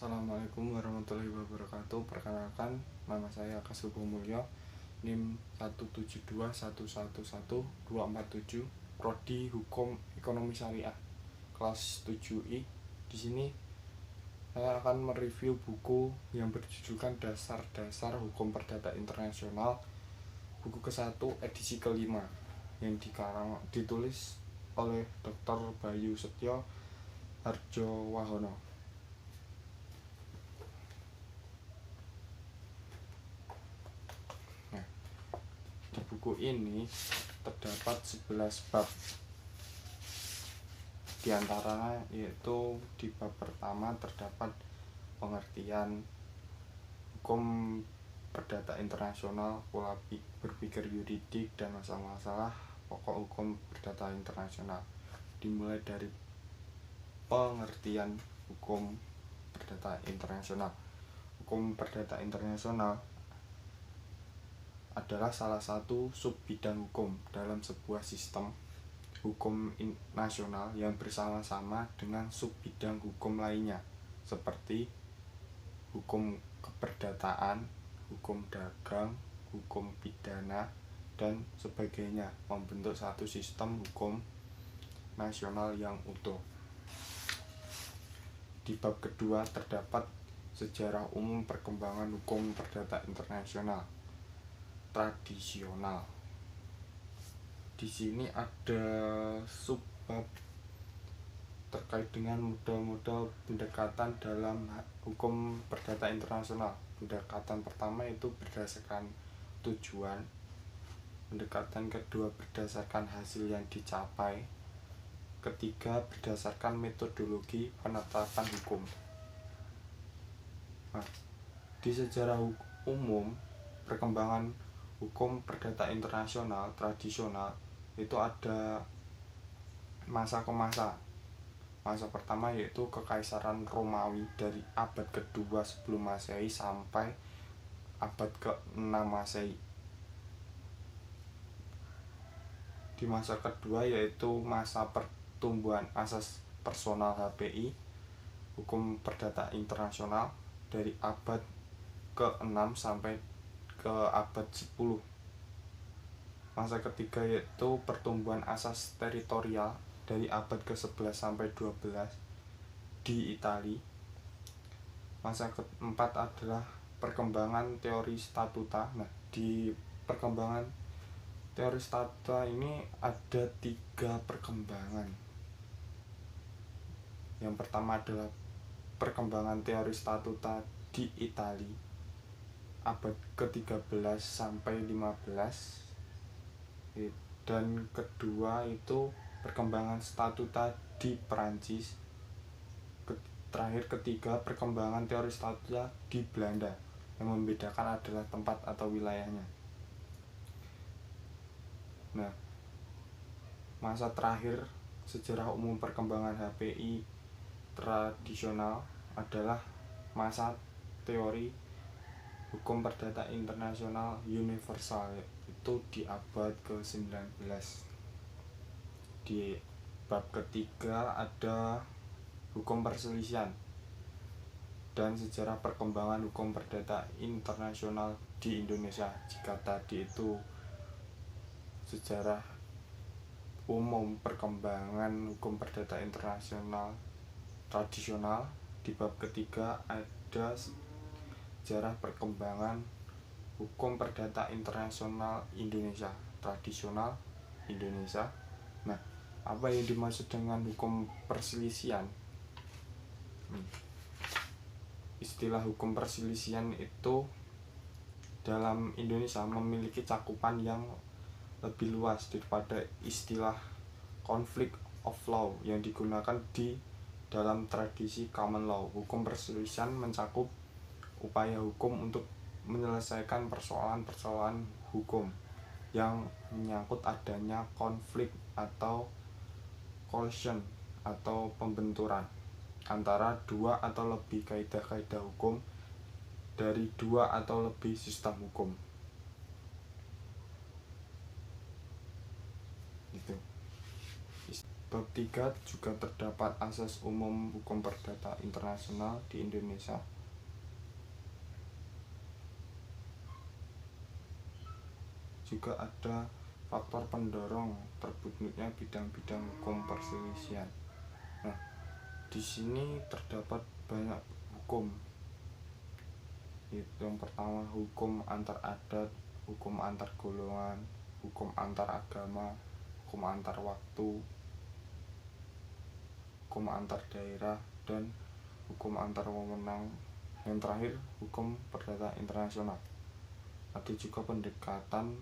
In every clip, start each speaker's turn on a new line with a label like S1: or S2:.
S1: Assalamualaikum warahmatullahi wabarakatuh. Perkenalkan, nama saya Aka Mulyo, NIM 172111247, Prodi Hukum Ekonomi Syariah, kelas 7I. Di sini saya akan mereview buku yang berjudulkan Dasar-Dasar Hukum Perdata Internasional, buku ke-1 edisi kelima, yang ditulis oleh Dr. Bayu Setyo Harjowahono. Di buku ini terdapat 11 bab. Di antaranya yaitu di bab pertama terdapat pengertian hukum perdata internasional, pola berpikir yuridik, dan masalah-masalah pokok hukum perdata internasional. Dimulai dari pengertian hukum perdata internasional. Hukum perdata internasional adalah salah satu sub bidang hukum dalam sebuah sistem hukum nasional yang bersama-sama dengan sub bidang hukum lainnya seperti hukum keperdataan, hukum dagang, hukum pidana, dan sebagainya, membentuk satu sistem hukum nasional yang utuh. Di bab kedua terdapat sejarah umum perkembangan hukum perdata internasional tradisional. Di sini ada subbab terkait dengan model-model pendekatan dalam hukum perdata internasional. Pendekatan pertama itu berdasarkan tujuan, pendekatan kedua berdasarkan hasil yang dicapai, ketiga berdasarkan metodologi penetapan hukum. Di sejarah umum perkembangan hukum perdata internasional tradisional itu ada masa ke masa. Masa pertama yaitu Kekaisaran Romawi dari abad kedua sebelum Masehi sampai abad ke-6 Masehi. Di masa kedua yaitu masa pertumbuhan asas personal HPI, hukum perdata internasional dari abad ke-6 sampai ke abad 10. Masa ketiga yaitu pertumbuhan asas teritorial dari abad ke-11 sampai 12 di Italia. Masa keempat adalah perkembangan teori statuta. Di perkembangan teori statuta ini ada 3 perkembangan. Yang pertama adalah perkembangan teori statuta di Italia abad ke-13 sampai 15, dan kedua itu perkembangan statuta di Perancis. Terakhir ketiga perkembangan teori statuta di Belanda. Yang membedakan adalah tempat atau wilayahnya. Masa terakhir sejarah umum perkembangan HPI tradisional adalah masa teori hukum perdata internasional universal, itu di abad ke-19. Di bab ketiga ada hukum perselisihan dan sejarah perkembangan hukum perdata internasional di Indonesia. Jika tadi itu sejarah umum perkembangan hukum perdata internasional tradisional, di bab ketiga ada sejarah perkembangan hukum perdata internasional Indonesia tradisional Indonesia. Apa yang dimaksud dengan hukum perselisihan? Istilah hukum perselisihan itu dalam Indonesia memiliki cakupan yang lebih luas daripada istilah conflict of law yang digunakan di dalam tradisi common law. Hukum perselisihan mencakup upaya hukum untuk menyelesaikan persoalan-persoalan hukum yang menyangkut adanya konflik atau collision atau pembenturan antara dua atau lebih kaidah-kaidah hukum dari dua atau lebih sistem hukum. Bab 3 juga terdapat asas umum hukum perdata internasional di Indonesia. Juga ada faktor pendorong terbentuknya bidang-bidang hukum perselisihan. Nah, di sini terdapat banyak hukum. Yang pertama hukum antar adat, hukum antar golongan, hukum antar agama, hukum antar waktu, hukum antar daerah, dan hukum antar wewenang. Yang terakhir, hukum perdata internasional. Ada juga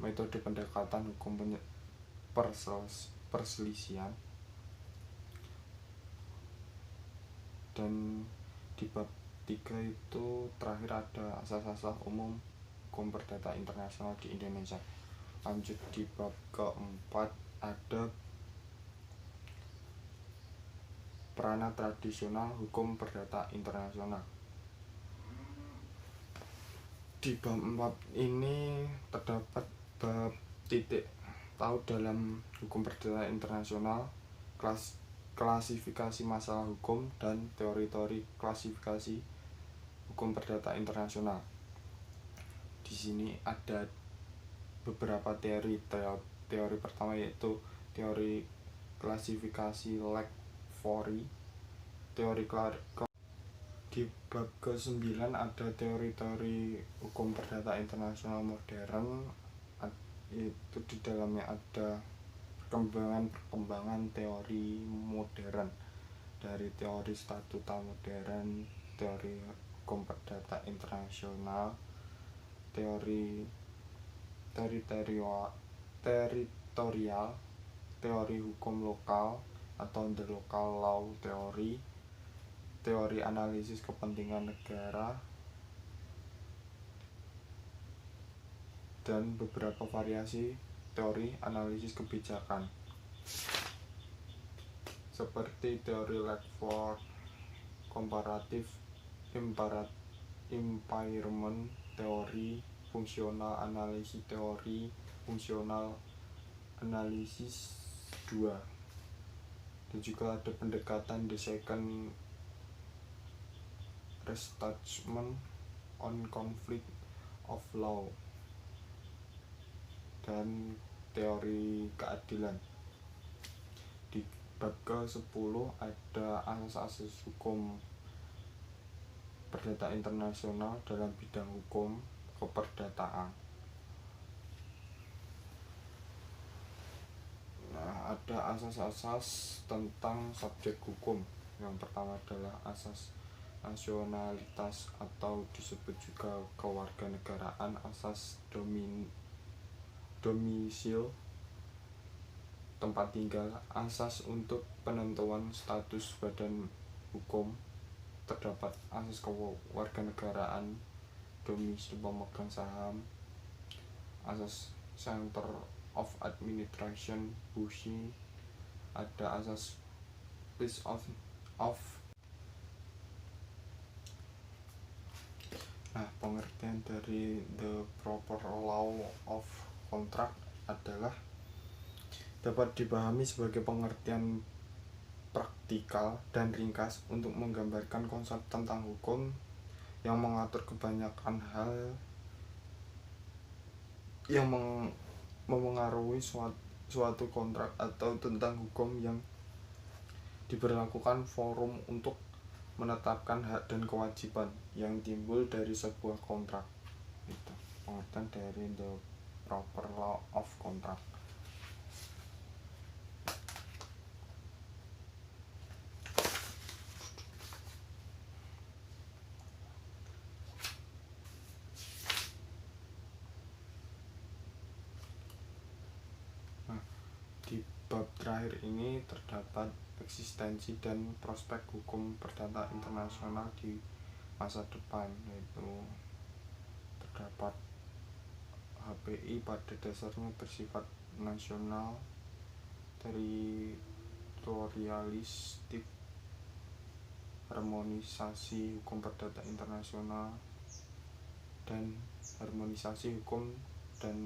S1: metode pendekatan hukum perselisihan. Dan di bab 3 itu terakhir ada asas-asas umum hukum perdata internasional di Indonesia. Lanjut di bab keempat ada peranan tradisional hukum perdata internasional. Di bab 4 ini terdapat bab titik tahu dalam hukum perdata internasional, klasifikasi masalah hukum, dan teori-teori klasifikasi hukum perdata internasional. Di sini ada beberapa teori. Teori pertama yaitu teori klasifikasi Lake-Forey. Di bab ke-9 ada teori-teori hukum perdata internasional modern. Itu di dalamnya ada perkembangan teori modern, dari teori statuta modern, teori hukum perdata internasional, teori teritorial, teori hukum lokal atau the local law theory, teori analisis kepentingan negara, dan beberapa variasi teori analisis kebijakan seperti teori Lake-Forey, komparatif impairment teori, fungsional analisis teori, fungsional analisis 2. Dan juga ada pendekatan the second retouchment on conflict of law dan teori keadilan. Di bab ke-10 ada asas-asas hukum perdata internasional dalam bidang hukum keperdataan. Nah, ada asas-asas tentang subjek hukum. Yang pertama adalah asas nasionalitas atau disebut juga kewarganegaraan, asas domisil tempat tinggal, asas untuk penentuan status badan hukum, terdapat asas kewarganegaraan, domisil pemegang saham, asas center of administration Bushi, ada asas place of pengertian dari the proper law of contract adalah dapat dipahami sebagai pengertian praktikal dan ringkas untuk menggambarkan konsep tentang hukum yang mengatur kebanyakan hal yang memengaruhi suatu kontrak atau tentang hukum yang diberlakukan forum untuk menetapkan hak dan kewajiban yang timbul dari sebuah kontrak. Itu pengertian dari the proper law of contract. Di bab terakhir ini terdapat eksistensi dan prospek hukum perdata internasional di masa depan, yaitu terdapat HPI pada dasarnya bersifat nasional, teritorialistik, harmonisasi hukum perdata internasional, dan harmonisasi hukum dan